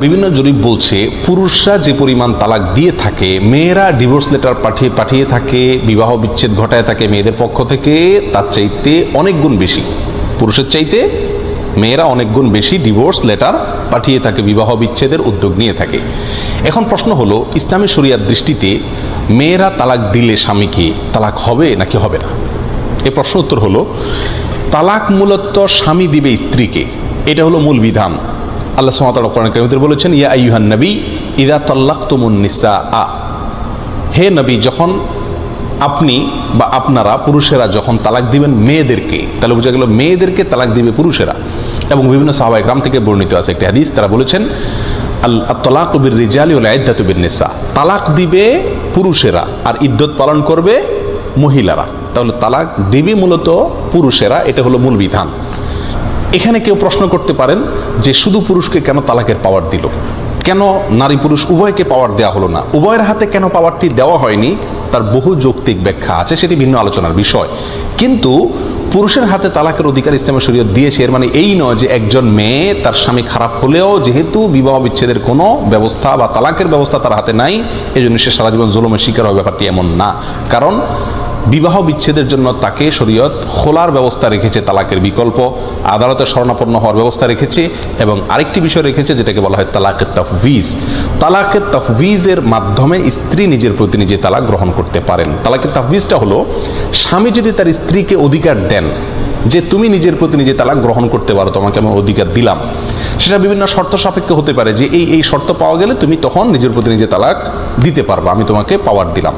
বিভিন্ন জরিপ বলছে পুরুষরা যে পরিমাণ তালাক দিয়ে থাকে, মেয়েরা ডিভোর্স লেটার পাঠিয়ে থাকে, বিবাহ বিচ্ছেদ ঘটায় থাকে মেয়েদের পক্ষ থেকে, তার চাইতে অনেক গুণ বেশি, পুরুষের চাইতে মেয়েরা অনেক গুণ বেশি ডিভোর্স লেটার পাঠিয়ে থাকে, বিবাহ বিচ্ছেদের উদ্যোগ নিয়ে থাকে। এখন প্রশ্ন হলো, ইসলামী শরিয়ার দৃষ্টিতে মেয়েরা তালাক দিলে স্বামীকে তালাক হবে নাকি হবে না? এই প্রশ্ন উত্তর হলো, তালাক মূলত স্বামী দিবে স্ত্রীকে, এটা হলো মূল বিধান। আল্লাহ সুবহানাহু ওয়া তাআলা কোরআন কারীমে বলেছেন, ইয়া আইয়ুহান নবী ইযা তাল্লাকতুমুন নিসা, হে নবী, যখন আপনি বা আপনারা পুরুষেরা যখন তালাক দিবেন মেয়েদেরকে, তাহলে বোঝা গেল মেয়েদেরকে তালাক দিবে পুরুষেরা। এবং বিভিন্ন সাহাবায়ে কেরাম থেকে বর্ণিত আছে একটি হাদিস, তারা বলেছেন আত-তালাকু বির-রিজালি ওয়াল ইদ্দাতু বিন-নিসা, তালাক দিবে পুরুষেরা আর ইদ্যত পালন করবে মহিলারা। তাহলে তালাক দিবে মূলত পুরুষেরা, এটা হলো মূল বিধান। এখানে কেউ প্রশ্ন করতে পারেন যে শুধু পুরুষকে কেন তালাকের পাওয়ার দিল, কেন নারী পুরুষ উভয়কে পাওয়ার দেওয়া হলো না, উভয়ের হাতে কেন পাওয়ারটি দেওয়া হয়নি? তার বহু যৌক্তিক ব্যাখ্যা আছে, সেটি ভিন্ন আলোচনার বিষয়। কিন্তু পুরুষের হাতে তালাকের অধিকার ইসলামী শরীয়ত দিয়েছে, এর মানে এই নয় যে একজন মেয়ে তার স্বামী খারাপ হলেও যেহেতু বিবাহ বিচ্ছেদের কোনো ব্যবস্থা বা তালাকের ব্যবস্থা তার হাতে নাই, এই জন্য সে সারা জীবন জুলুমের শিকার হবে, ব্যাপারটি এমন না। কারণ বিবাহ বিচ্ছেদের জন্য তাকে শরীয়ত খোলার ব্যবস্থা রেখেছে, তালাকের বিকল্প, আদালতে শরণাপন্ন হওয়ার ব্যবস্থা রেখেছে, এবং আরেকটি বিষয় রেখেছে যেটাকে বলা হয় তালাকের তাফউইজ। তালাকের তাফউইজের মাধ্যমে স্ত্রী নিজের প্রতি নিজে তালাক গ্রহণ করতে পারেন। তালাকের তাফউইজটা হলো, স্বামী যদি তার স্ত্রীকে অধিকার দেন যে তুমি নিজের প্রতি নিজে তালাক গ্রহণ করতে পারো, তোমাকে আমি অধিকার দিলাম, সেটা বিভিন্ন শর্ত সাপেক্ষে হতে পারে যে এই শর্ত পাওয়া গেলে তুমি তখন নিজের প্রতি নিজে তালাক দিতে পারবা, আমি তোমাকে পাওয়ার দিলাম।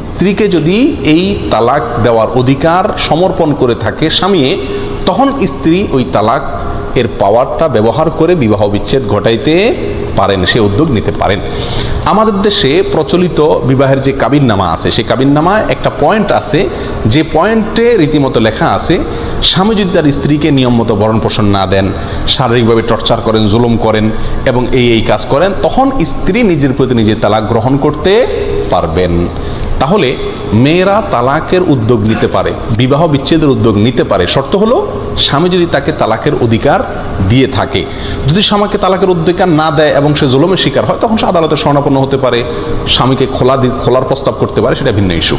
স্ত্রীকে যদি এই তালাক দেওয়ার অধিকার সমর্পণ করে থাকে স্বামী, তখন স্ত্রী ওই তালাক এর পাওয়ারটা ব্যবহার করে বিবাহ বিচ্ছেদ ঘটাইতে পারেন, সে উদ্যোগ নিতে পারেন। আমাদের দেশে প্রচলিত বিবাহের যে কাবিননামা আছে, সেই কাবিননামায় একটা পয়েন্ট আছে, যে পয়েন্টে রীতিমতো লেখা আছে, স্বামী যদি তার স্ত্রীকে নিয়ম মতো ভরণ পোষণ না দেন, শারীরিকভাবে টর্চার করেন, জুলুম করেন এবং এই কাজ করেন, তখন স্ত্রী নিজের প্রতি নিজে তালাক গ্রহণ করতে পারবেন। তাহলে মেয়েরা তালাকের উদ্যোগ নিতে পারে, বিবাহ বিচ্ছেদের উদ্যোগ নিতে পারে, শর্ত হলো স্বামী যদি তাকে তালাকের অধিকার দিয়ে থাকে। যদি স্বামীকে তালাকের অধিকার না দেয় এবং সে জুলুমের শিকার হয়, তখন সে আদালতে শরণাপন্ন হতে পারে, স্বামীকে খোলার প্রস্তাব করতে পারে, সেটা ভিন্ন ইস্যু।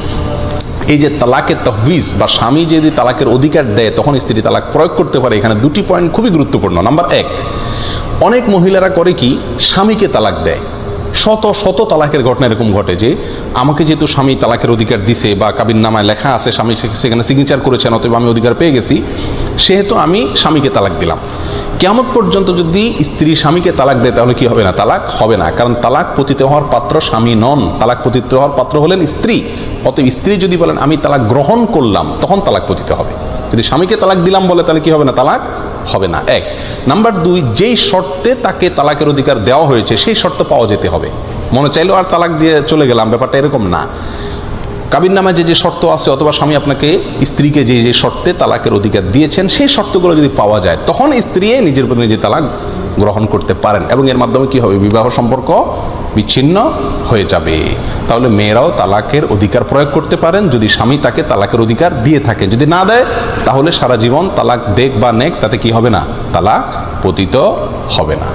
এই যে তালাকের তাফউইজ বা স্বামী যদি তালাকের অধিকার দেয় তখন স্ত্রী তালাক প্রয়োগ করতে পারে, এখানে দুটি পয়েন্ট খুবই গুরুত্বপূর্ণ। নাম্বার এক, অনেক মহিলারা করে কি, স্বামীকে তালাক দেয়। শত তালাকের ঘটনা এরকম ঘটে যে আমাকে যেহেতু স্বামী তালাকের অধিকার দিছে বা কাবিননামায় লেখা আছে, স্বামী সেখানে সিগনেচার করেছেন, অতএব আমি অধিকার পেয়ে গেছি, সেহেতু আমি স্বামীকে তালাক দিলাম। কিয়ামত পর্যন্ত যদি স্ত্রী স্বামীকে তালাক দেয় তাহলে কি হবে না? তালাক হবে না, কারণ তালাক পতিত হওয়ার পাত্র স্বামী নন, তালাক পতিত হওয়ার পাত্র হলেন স্ত্রী। অতএব স্ত্রী যদি বলেন আমি তালাক গ্রহণ করলাম, তখন তালাক পতিত হবে। যদি স্বামীকে তালাক দিলাম বলে, তাহলে কি হবে না? তালাক হবে না। এক। নাম্বার দুই, যেই শর্তে তাকে তালাকের অধিকার দেওয়া হয়েছে সেই শর্ত পাওয়া যেতে হবে। মনে চাইলো আর তালাক দিয়ে চলে গেলাম, ব্যাপারটা এরকম না। কাবিননামায় যে শর্ত আছে, অথবা স্বামী আপনাকে স্ত্রীকে যে শর্তে তালাকের অধিকার দিয়েছেন সেই শর্তগুলো যদি পাওয়া যায়, তখন স্ত্রী নিজের প্রতি নিজে তালাক গ্রহণ করতে পারেন, এবং এর মাধ্যমে কি হবে? বিবাহ সম্পর্ক বিচ্ছিন্ন হয়ে যাবে। তাহলে মেয়েরাও তালাকের অধিকার প্রয়োগ করতে পারেন যদি স্বামী তাকে তালাকের অধিকার দিয়ে থাকে। যদি না দেয়, তাহলে সারা জীবন তালাক দেখ বা নেক, তাতে কি হবে না? তালাক পতিত হবে না।